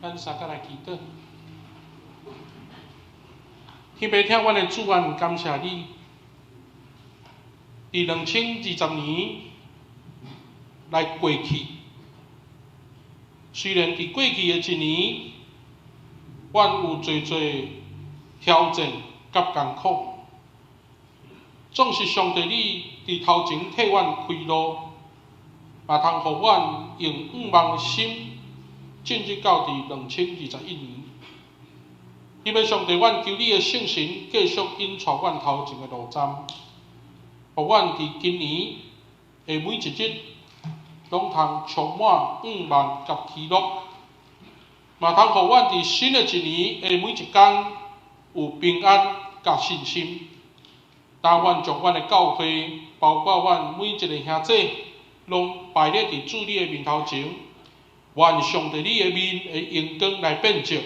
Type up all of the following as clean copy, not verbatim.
咱三个来祈祷。天父听阮的主愿，感谢你。伫2020年来过去，虽然伫过去的一年，阮有侪侪挑战甲艰苦，总是上帝你伫头前替阮开路，嘛通互阮用5万心进入到伫2021年。希望上帝，阮求你的圣神继续引带阮头前的路站，互阮伫今年的每一日拢通充满5万甲喜乐，嘛通互阮伫新的一年的每一天有平安甲信心。但愿将阮的教会，包括阮每一个兄弟，拢摆列伫主你的面头前，愿上帝你的面的阳光来变照，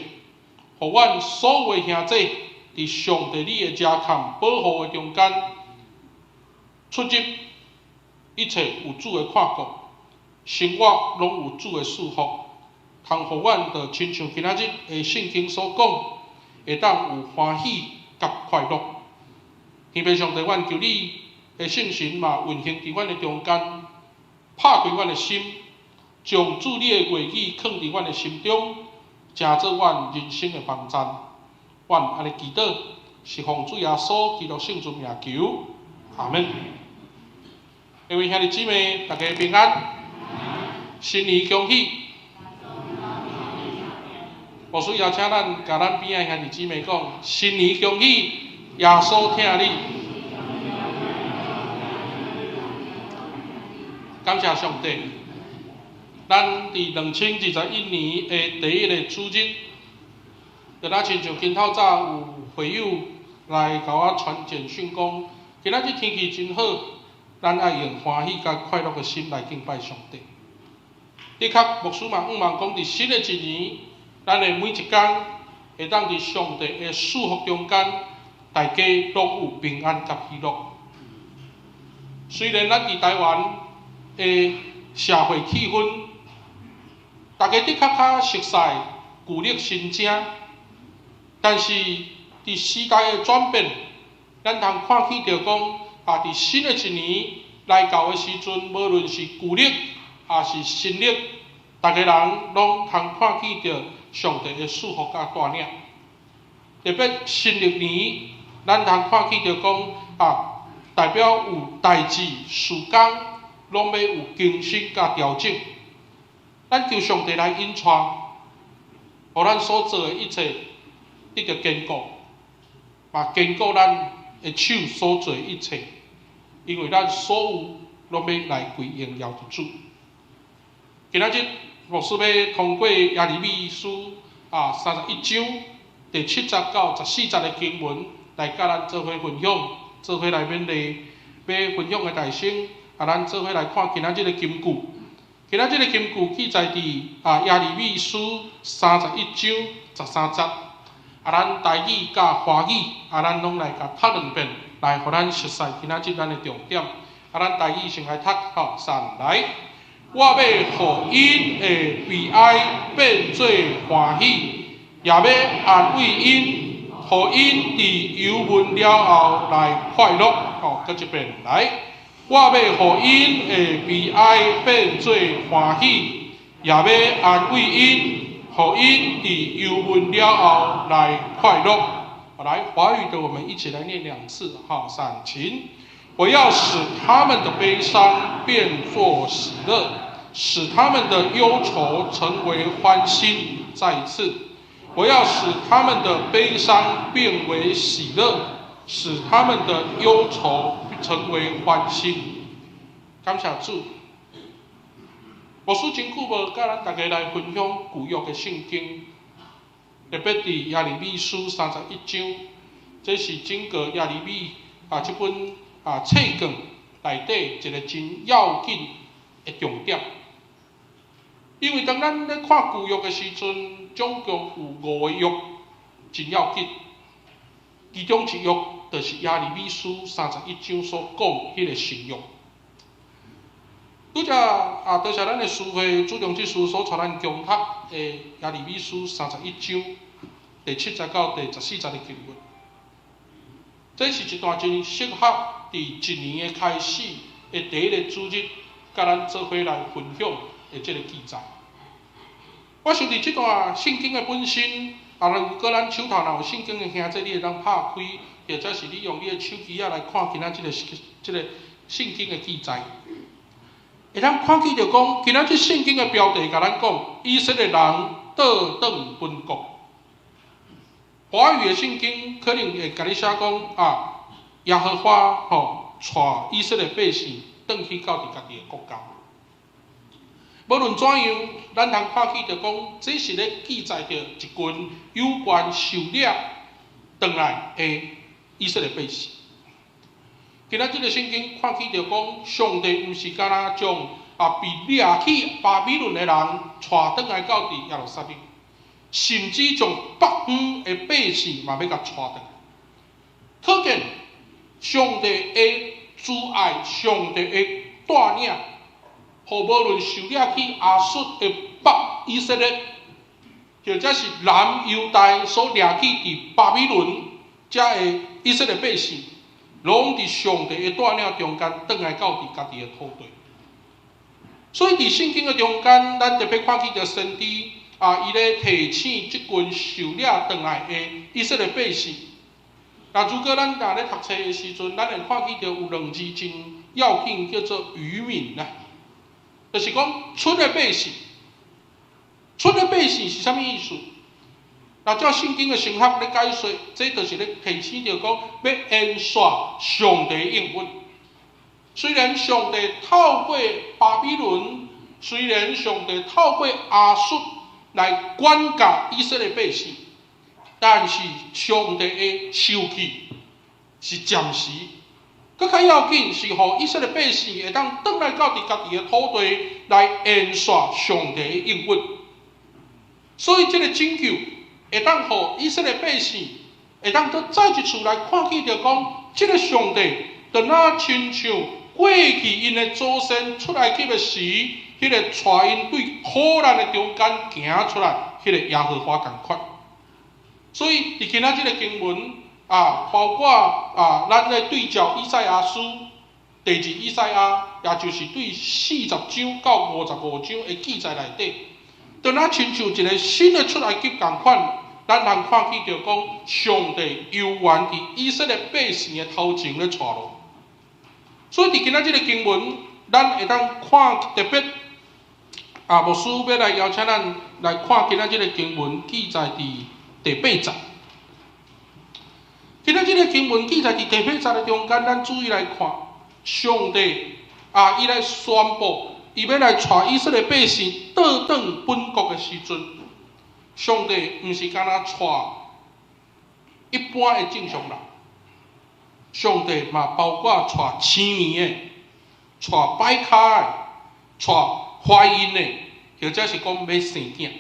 互阮所有的兄弟伫上帝你的遮坎保护的中间，出入一切有主的看顾，生活拢有主的祝福，通互阮就亲像今仔日的圣经所讲，会当有欢喜甲快乐。天父上帝，阮求你的圣神嘛运行伫阮的中间，拍开阮的心，将主你的话语放伫阮的心中，成做阮人生的帮站。阮安尼祈祷，是奉主耶稣基督圣主名求，阿门。各位兄弟姊妹，大家平安，新年恭喜！我需邀请咱甲咱边仔兄弟姊妹讲，新年恭喜！耶稣听你，感谢上帝。咱伫2021年的第一个主日，就咱亲像今透早有会友来甲我传简讯讲，今仔日天气真好，咱爱用欢喜甲快乐的心来敬拜上帝。的确，牧师嘛希望讲伫新的一年，咱的每一天会当伫上帝的祝福中间。大家拢有平安甲喜乐。虽然咱伫台湾的社会气氛，大家的确较熟悉旧历新正，但是伫时代的转变，咱通看起着讲，伫新的一年来到的时阵，无论是旧历也是新历，大家人拢通看起着上帝的祝福甲带领。特别新历年。咱通看起着讲代表有代志、事工，拢要有更新甲调整。咱求上帝来引带，互咱所做的一切得到坚固，嘛坚固咱的手所做的一切，因为咱所有拢要来归荣耀主。今仔日牧师要通过耶利米书31章第7节到14节的经文。来甲咱做伙分享，做伙来勉励要分享的大声，咱做伙来看今仔日的金句。今仔日的金句记载伫耶利米书31章13节。咱台语甲华语咱拢来甲读2遍，来互咱熟悉今仔日咱的重点。咱台语先来读3来。我要互因的悲哀变做欢喜，也要安慰因。互因伫忧闷了后来快乐。搁一遍来，我要互因的悲哀变做欢喜，也要安慰因。互因伫忧闷了后来快乐。来，华语的我们一起来念2次。3请。我要使他们的悲伤变作喜乐，使他们的忧愁成为欢欣。再一次。我要使他们的悲伤变为喜乐，使他们的忧愁成为欢欣。感谢主。牧师真久无甲咱大家来分享旧约的圣经，特别伫耶利米书31章，这是整个耶利米这本册卷内底一个真要紧的重点。因为当咱咧看旧约的时阵，总共有5个约真要紧，其中一约就是耶利米书31章所讲迄个新约。拄则多谢咱的师会主动之师所带咱攻读，的耶利米书31章第7节到第14节的经文。这是一段真适合伫一年的开始的第一个主日，甲咱做伙来分享的这个记载。我想伫这段圣经的本身，如果咱手头若有圣经的兄弟，你会当拍开，或者是你用你的手机来看今仔这个圣经的记载，会当看见着讲，今仔这圣经的标题甲咱讲，以色列人倒转本国。华语的圣经可能会甲你写讲耶和华带以色列百姓转去到伫家己的国家。无论怎样，咱通看见着讲，这是咧记载着一群有关受掠转来的以色列百姓。今仔这个圣经看见着讲，上帝毋是干那将被掠去巴比伦的人带转来到伫耶路撒冷。甚至将北方的百姓嘛要甲带倒来，可见上帝的慈爱，上帝的带领，互无论受掠去亚述的北以色列，或者是南犹大所掠去伫巴比伦遮的以色列百姓，拢伫上帝的带领中间倒来到伫家己的土地。所以伫圣经的中间，咱特别看见着先知。伊咧提醒即群受掠转来的以色列百姓。如果咱咧读册的时阵，咱会看见着有2字真要紧，叫做渔民啦。就是讲出的百姓，出的百姓是啥物意思？照圣经的神学咧解说，这就是咧提醒着讲要延续上帝的应允。虽然上帝透过巴比伦，虽然上帝透过亚述。来管教以色列百姓，但是上帝的受气是暂时，更较要紧是互以色列百姓会当转来到伫家己的土地来延续上帝的应允。所以这个拯救会当互以色列百姓会当再一次来看见着讲，这个上帝就那亲像过去因的祖先出来去的时。迄个带因对苦难的中间行出来，迄个耶和华同款。所以伫今仔日个经文包括咱咧对照以赛亚书第2以赛亚，也就是对40章到55章的记载内底，就那亲像一个新的出埃及同款，咱通看见着讲，上帝犹原伫以色列百姓的头前咧带路。所以伫今仔日个经文，咱会当看特别。牧师要来邀请咱来看今仔日个经文记载伫第8节。今仔日个经文记载伫第8节的中间，咱注意来看，上帝伊来宣布，伊要来带以色列百姓倒转本国的时阵，上帝毋是干那带一般的正常人，上帝嘛包括带青年的、带摆卡的、带怀孕的，或者是讲要生囝，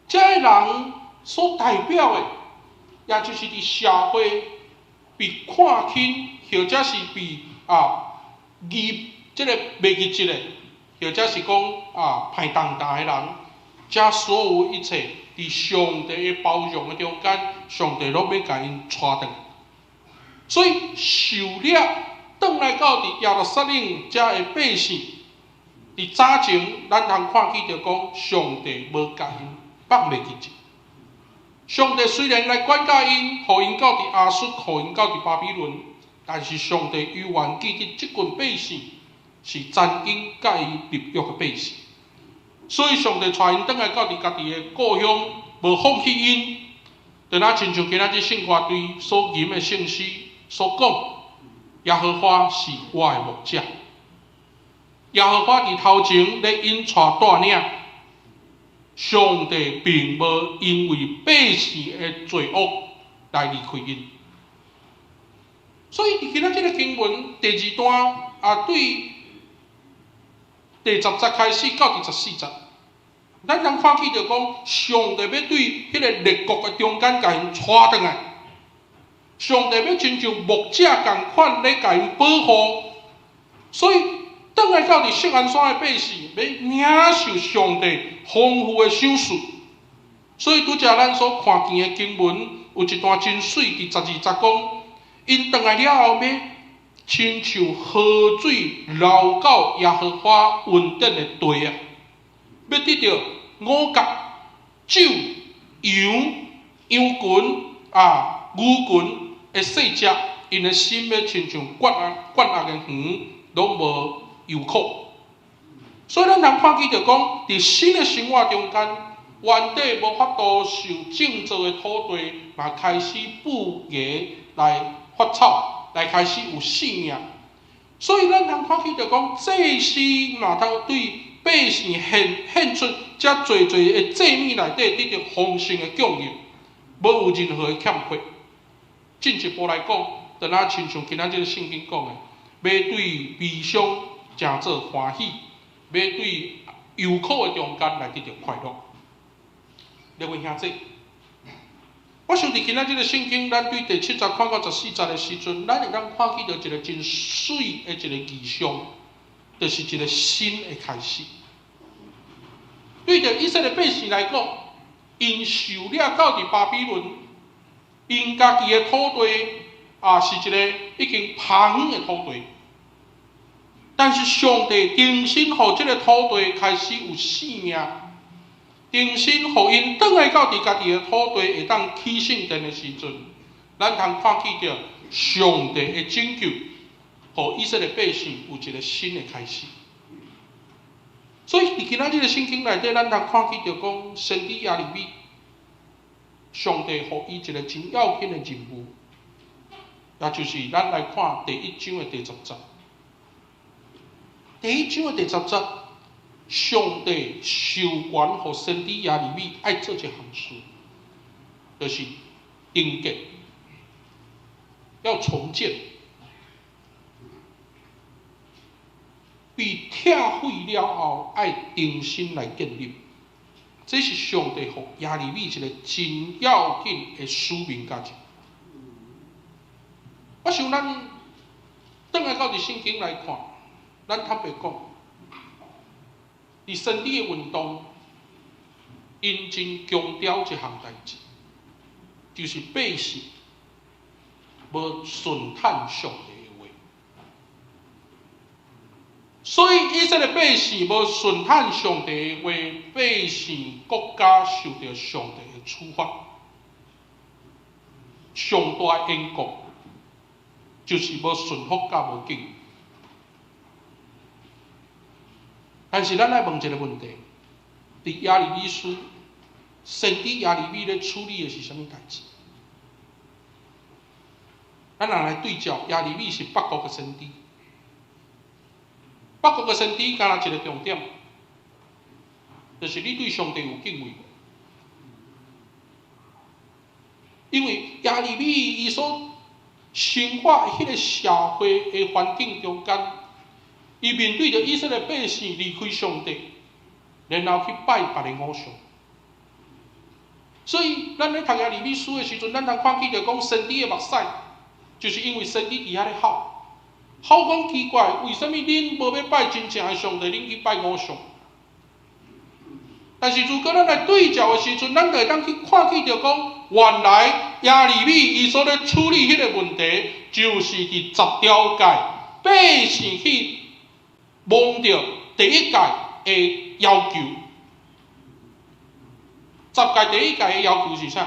这些人所代表的，也就是伫社会被看轻，或者是被这个袂义节的，或者是讲歹重大的人，这所有一切伫上帝的包容的中间，上帝拢要甲因带转。所以受掠转来到伫耶路撒冷遮的百姓。伫早前，咱通看见着讲，上帝无甲因放袂记者。上帝虽然来管教因，互因到伫亚述，互因到伫巴比伦，但是上帝犹原记得即群百姓是曾经甲伊立约的百姓，所以上帝带因转来到伫家己的故乡，无放弃因。就那亲像今仔日圣歌队所吟的圣诗所讲，耶和华是我的牧者。耶和华伫头前咧因带带领，上帝并无因为百姓的罪恶来离开因。所以今仔日个经文第2段对第10节开始到第14节，咱通看见着讲，上帝要对迄个列国的中间甲因带转来，上帝要亲像牧者共款咧甲因保护，所以倒来到伫锡安山的百姓，要领受上帝丰富的赏赐。所以拄则咱所看见的经文，有一段真水，伫12节讲，因倒来了后，要亲像河水流到耶和华恩典的地啊，要得到五穀、酒、羊、羊群牛群的细食，因的心要亲像灌压的鱼，拢无忧苦。所以咱通看见着讲，伫新的生活中间，原地无法度受种植的土地，嘛开始布芽来发草，来开始有生命。所以咱通看见着讲，祭司嘛通对百姓献出遮侪的祭物内底得到丰盛的供应，无有任何的欠缺。进一步来讲，就那亲像今仔日圣经讲的，要对悲伤诚做欢喜，要对忧苦的中间来得到快乐。各位兄弟，我想伫今仔日的圣经，咱对第7节看到14节的时阵，咱会当看见到一个真水的一个意象，就是一个新的开始。对着以色列百姓来讲，因受了到伫巴比伦，因家己的土地是一个已经趴远的土地，但是上帝重新互这个土地开始有生命，重新互因倒来到伫家己的土地会当起圣殿的时阵，咱通看见着上帝的拯救，互以色列百姓有一个新的开始。所以伫今仔日的圣经内底，咱通看见着讲，先知亚利米，上帝互伊一个真要紧的任务，也就是咱来看第1章的第10节。第1章的第10节，上帝授权互先知亚利米爱做一项事，就是重建，要重建。被拆毁了后，爱重新来建立，这是上帝互亚利米一个真要紧的使命价值。我想咱转来到伫圣经来看，咱坦白讲，伫先知的运动，因真强调一项代志，就是百姓无顺探上帝。所以以色列百姓无顺探上帝的话，百姓国家受到上帝的处罚。上大的因果就是无顺服甲无敬。但是咱来问一个问题：伫亚利米书，先知亚利米咧处理的是啥物代志？咱若来对照，亚利米是北国的先知。北国的先知，敢若一个重点，就是你对上帝有敬畏。因为亚利米伊所生活迄个社会的环境中间，伊面对着以色列百姓离开上帝，然后去拜别的偶像。所以，咱咧读亚利米书的时阵，咱通看见着讲先知的目屎，就是因为先知伫遐咧哭。好讲奇怪，为什么恁无要拜真正的上帝，恁去拜偶像？但是如果咱来对照的时阵，咱就会当去看见着讲，原来亚利米伊所咧处理迄个问题，就是伫10条界百姓去忘掉第1届的要求。10届第1届的要求是啥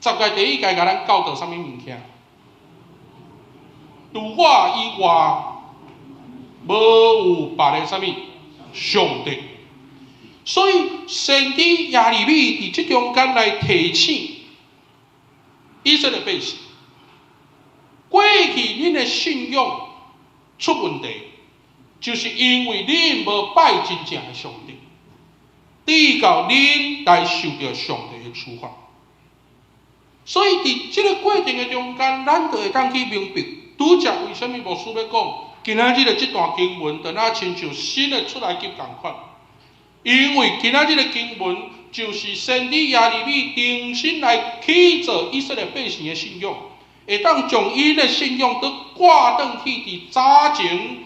？10届第1届甲咱教导啥物物件？除我以外，无有别个啥物上帝。所以先知亚利米伫即中间来提醒以色列百姓，过去恁的信仰出问题，就是因为恁无拜真正的上帝，以到恁来受到上帝的处罚。所以伫即个过程的中间，咱就会当去明白，拄则为什么牧师要讲今仔日的这段经文，就那亲像新的出埃及同款。因为今仔日的经文就是先知亚利米重新来起造以色列百姓的信仰，会当将伊的信仰都挂转去伫早前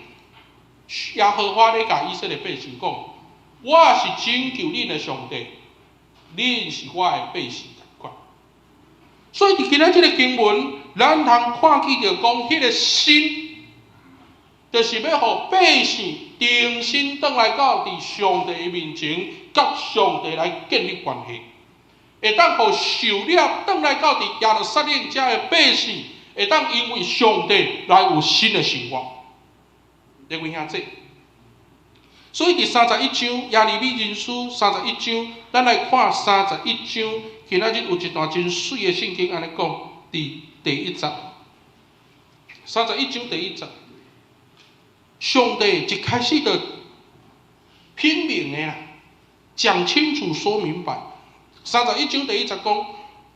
耶和华咧甲以色列百姓讲：我是拯救恁的上帝，恁是我的百姓同款。所以伫今仔即个经文，咱通看见着讲，迄个心，就是要互百姓重新转来到伫上帝的面前，甲上帝来建立关系。会当互受了转来到伫耶路撒冷遮的百姓，会当因为上帝来有新的生活。各位兄弟，所以第31章耶利米人书31章，咱来看31章，今仔日有一段真水的圣经，安尼讲，第1节，31章第1节，上帝一开始就拼命的啦，讲清楚说明白。31章第1节讲，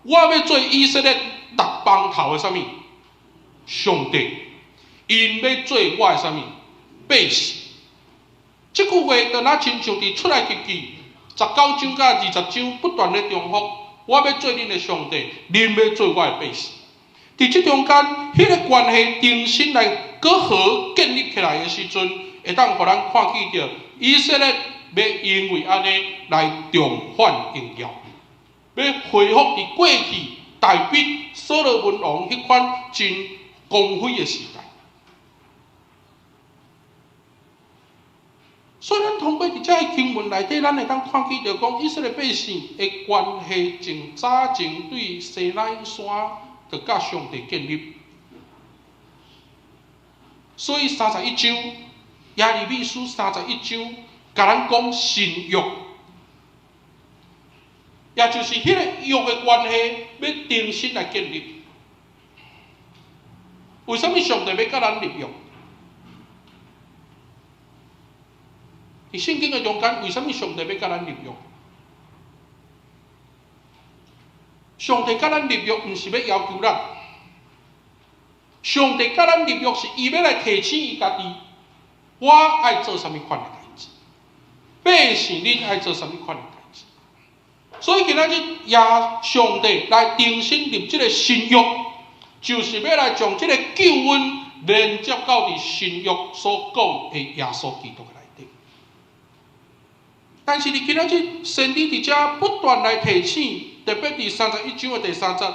我要做以色列六邦头的啥物？上帝，因要做我的啥物？百姓。这句话就那亲像伫出来日记19章甲20章不断的重复，我要做恁的上帝，恁要做我的百姓。伫这中间，迄个关系重新来搁好建立起来的时阵，会当互咱看见着以色列要因为安尼来重返荣耀。要恢复伫过去大卫、所罗门王迄款真光辉的时代。所以，咱通过伫遮个经文内底，咱会当看见着讲，以色列百姓的关系从早前对西奈山就甲上帝建立。所以31章耶利米书31章，甲咱讲新约。也就是迄个约的关系要重新来建立。为什么上帝要甲咱立约？伫圣经的中间，为什么上帝要甲咱立约？上帝甲咱立约，毋是要要求咱。上帝甲咱立约，是伊要来提醒伊家己，我爱做啥物款的代志，百姓恁爱做啥物款的代志。所以今仔日也上帝来重新立这个新约，就是要来将这个救恩连接到伫新约所讲的耶稣基督的内底。但是你今仔日圣经伫遮不断来提醒，特别伫31章的第3节，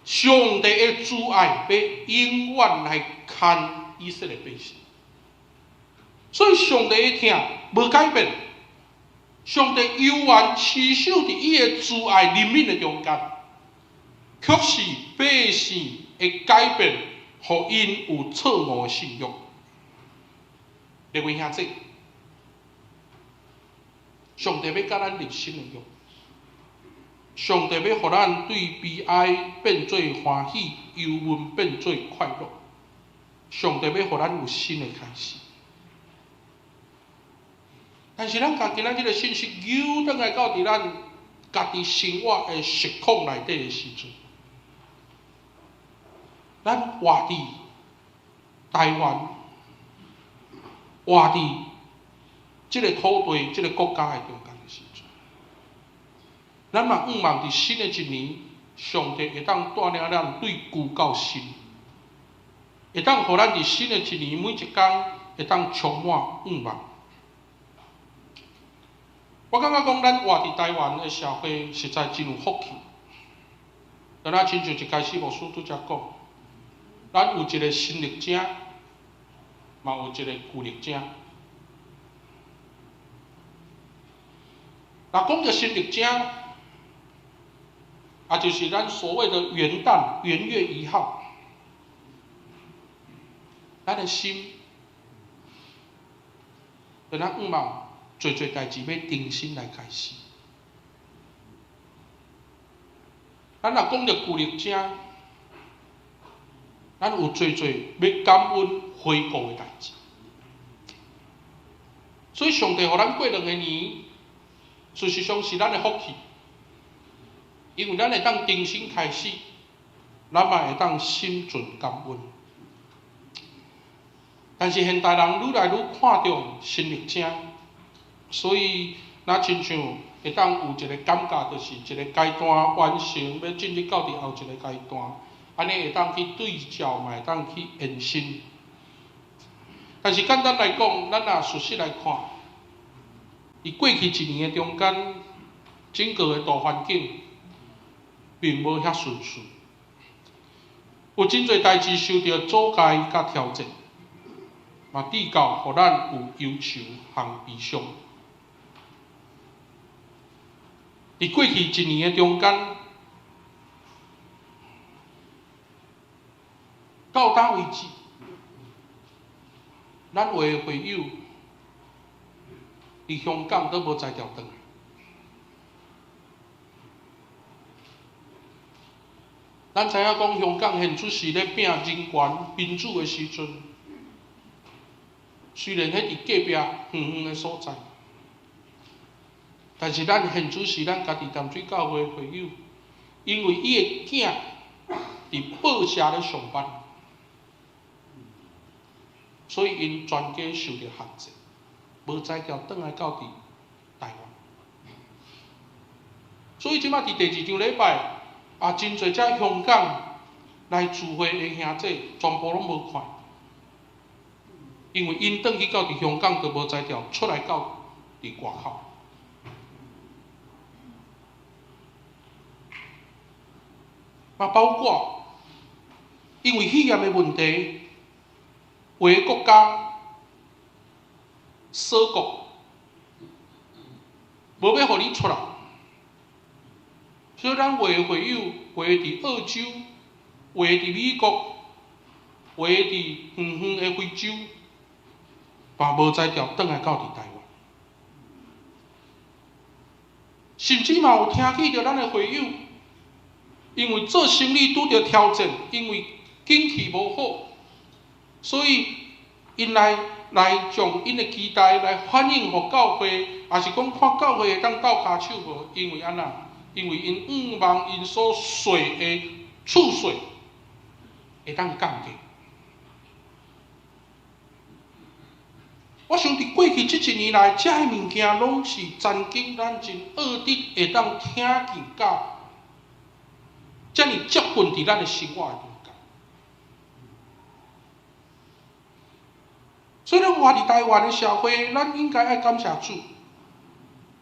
上帝的主爱要永远来看以色列百姓。所以上帝的听无改变。上帝悠然持守伫伊的慈爱怜悯的中间，却是百姓的改变，互因有错误的信仰。各位兄弟，上帝要甲咱立新的约，上帝要互咱对悲哀变做欢喜，忧闷变做快乐。上帝要互咱有新的开始。但是咱甲今仔日个信息扭转来到伫咱家己生活的实况内底的时阵，咱活伫台湾，活伫即个土地、即个国家的中间的时阵，咱嘛盼望伫新的一年，上帝会当带领咱对旧到新，会当互咱伫新的一年每一天会当充满盼望。我感觉讲，咱活伫台湾的社会实在真有福气。咱啊，亲像一开始牧师拄则讲，咱有一个新历者，嘛有一个旧历者。若讲到新历者，也就是咱所谓的元旦元月1号，咱的心，咱盼望。做代志要重新来开始。咱若讲到旧历者，咱有做要感恩悔过的代志。所以上帝互咱过2个年，事实上是咱的福气，因为咱会当重新开始，咱嘛会当心存感恩。但是现代人愈来愈看重新历者。所以，那亲像会当有一个感觉，就是一个阶段完成，要进入到后一个阶段，安尼会当去对照，嘛会当去延伸。但是简单来讲，咱若事实来看，伫过去一年的中间，整个的大环境并无遐顺遂，有真侪代志受到阻碍甲挑战，嘛致到互咱有忧愁和悲伤。伫过去一年的中间，到倒为止，咱有的会友伫香港都无才调转来。咱知影讲香港现出是咧拼人权民主的时阵，虽然迄伫隔壁远远的所在，但是咱现出是咱家己淡水教会的会友，因为伊的囝伫报社咧上班，所以因全家受到限制，无才调转来到伫台湾。所以即摆伫第二场礼拜。真侪只香港来聚会的兄弟，全部拢无看，因为因转去到伫香港都无才调出来到伫外口。嘛包括因为肺炎的问题，有的国家锁国，无要互你出来。所以，咱有的会友，有的伫澳洲，有的伫美国，有的伫远远的非洲，嘛无才调转来到伫台湾。甚至嘛有听起着咱的会友，因为做生意拄着挑战，因为景气无好，所以因来将因的期待来反映互教会，也是讲看教会会当斗骹手无？因为安那？因为因望因所税的厝税会当降低。我想伫过去这一年来，遮个物件拢是曾经咱真恶劣会当听见甲遮尔接近伫咱的生活的中间。所以咱活伫台湾的社会，咱应该爱感谢主，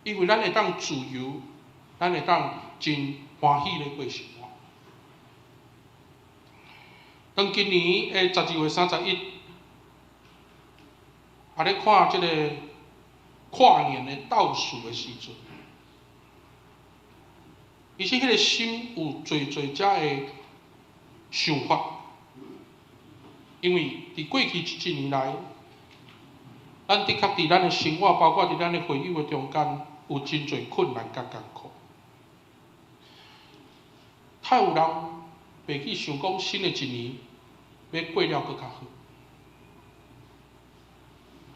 因为咱会当自由。咱会当真欢喜咧过生活。当今年的12月31，咧看即个跨年的倒数的时阵，其实迄个心有侪遮的想法，因为伫过去一年来，咱的确伫咱的生活，包括伫咱的会友的中间，有真侪困难甲艰苦。太有人袂去想讲新的一年要过了更较好，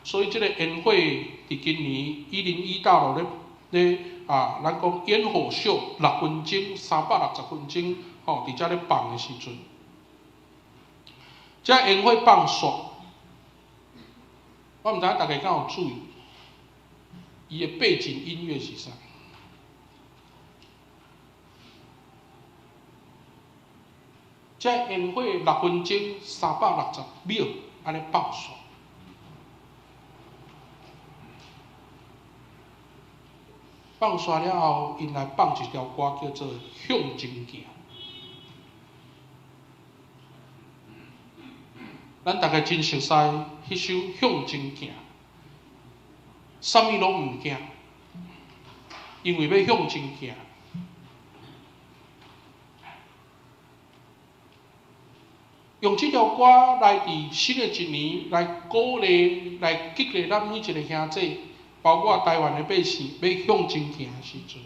所以这个烟火伫今年101大楼咧咱讲烟火秀6分钟360分钟，伫遮咧放的时阵，这烟火放煞，我毋知影大家敢有注意，伊的背景音乐是啥？这烟火6分钟360秒，安尼放煞。放煞了后，因来放一条歌叫做《向前行》。咱大家真熟悉迄首《向前行》，啥物拢毋惊，因为要向前行。用这条歌来伫新的一年来鼓励、来激励咱每一个兄弟，包括台湾的百姓，要向前行的时阵，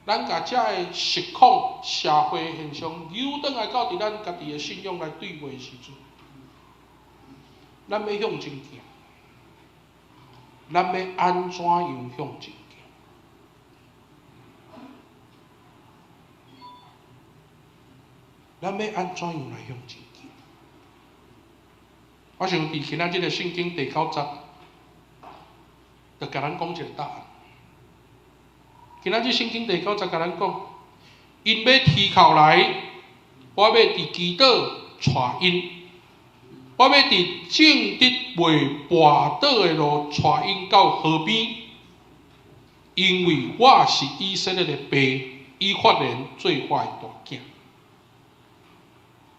咱甲遮个实况社会现象扭转来到伫咱家己的信仰来对话的时阵，咱要向前行，咱要安怎样向前行？咱要安怎样来向前行？我想伫今仔日个圣经第9章，就甲咱讲一个答案。今仔日圣经第9章甲咱讲，因要提口来，我要伫祈祷带因，我要伫正直袂跋倒的路带因到河边，因为我是以色列的爸，以法莲做我的大囝。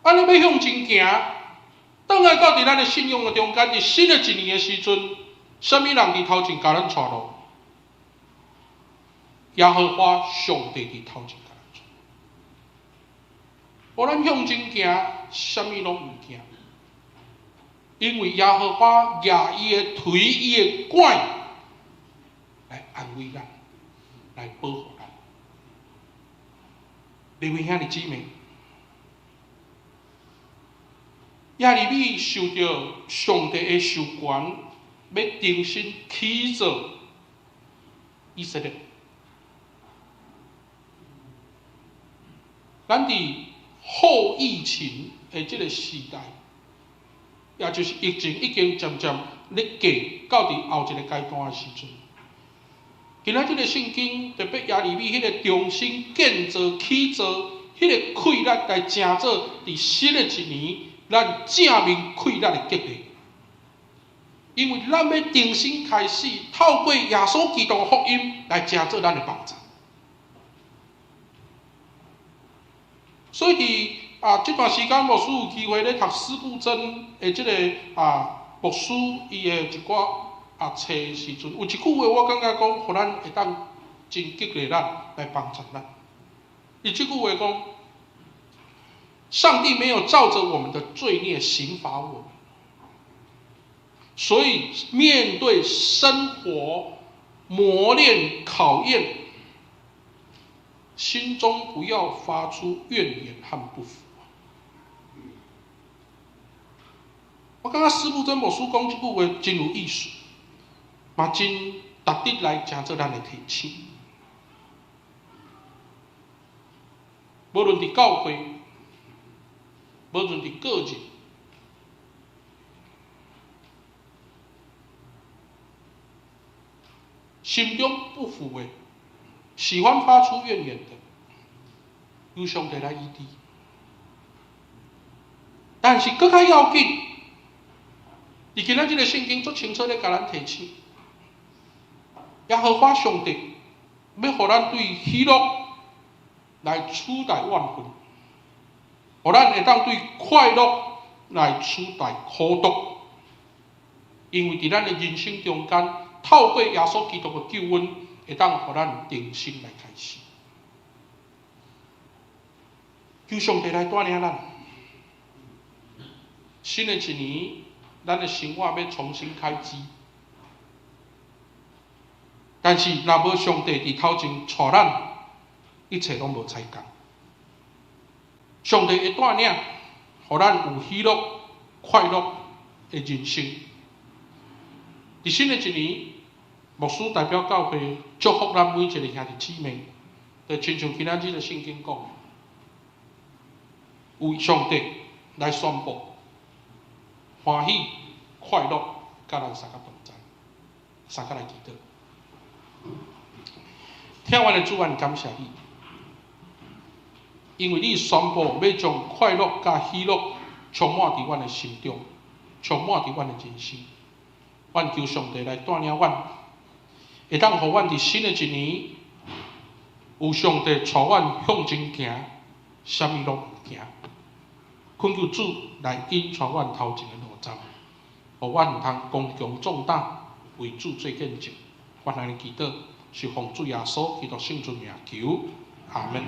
安尼要向前行，倒来到伫咱的信仰的中间，伫新的一年的时阵，什么人伫头前甲咱带路？耶和华上帝伫头前甲咱带。无咱向前行，什么拢毋惊，因为耶和华举伊的腿、伊的拐来安慰咱，来保护咱。各位兄弟姊妹，亚利米受到上帝的授权，要重新起造以色列。咱伫后疫情的这个时代，也就是疫情已经渐渐咧过到伫后一个阶段的时阵，今仔日个圣经特别亚利米迄个重新建造、起造迄个溃力来成做伫新的一年咱正面溃力的结果。因为咱要重新开始，透过耶稣基督的福音来成做咱的帮助。所以这段时间牧师有机会咧读司布真的这个牧师伊的一寡册的时阵，有一句话我感觉讲，互咱会当真激励咱来帮助咱。伊这句话讲，上帝没有照着我们的罪孽刑罚我们，所以面对生活磨练考验，心中不要发出怨言和不服。我感觉司布真牧师讲这句话真有意思，嘛真值得来成做咱的提醒。无论伫教会，无论伫个人，心中不服的，喜欢发出怨言的，由上帝来医治。但是更较要紧，伫今仔日个圣经足清楚咧，甲咱提醒，耶和华上帝要互咱对喜乐来取代怨恨，互咱会当对快乐来取代苦毒，因为伫咱的人生中间，透过耶稣基督的救恩，会当互咱重新来开始。求上帝来带领咱，新的一年，咱的生活要重新开始。但是，若无上帝伫头前带咱，一切拢无采工。上帝会带领，互咱有喜乐、快乐的人生。伫新的一年，牧师代表教会祝福咱每一个兄弟姊妹，就亲像今仔日的圣经讲，为上帝来宣布欢喜、快乐，甲咱三个同在，三个来祈祷。听完的主啊，感谢你，因为你宣布要将快乐甲喜乐充满伫阮的心中，充满伫阮的人生。阮求上帝来带领阮，会当互阮伫新的一年，有上帝带阮向前行，啥物拢毋惊。恳求主来引带阮头前的路站，互阮通刚强壮胆，为主做见证。阮安尼祈祷，是奉主耶稣基督圣尊名求，阿门。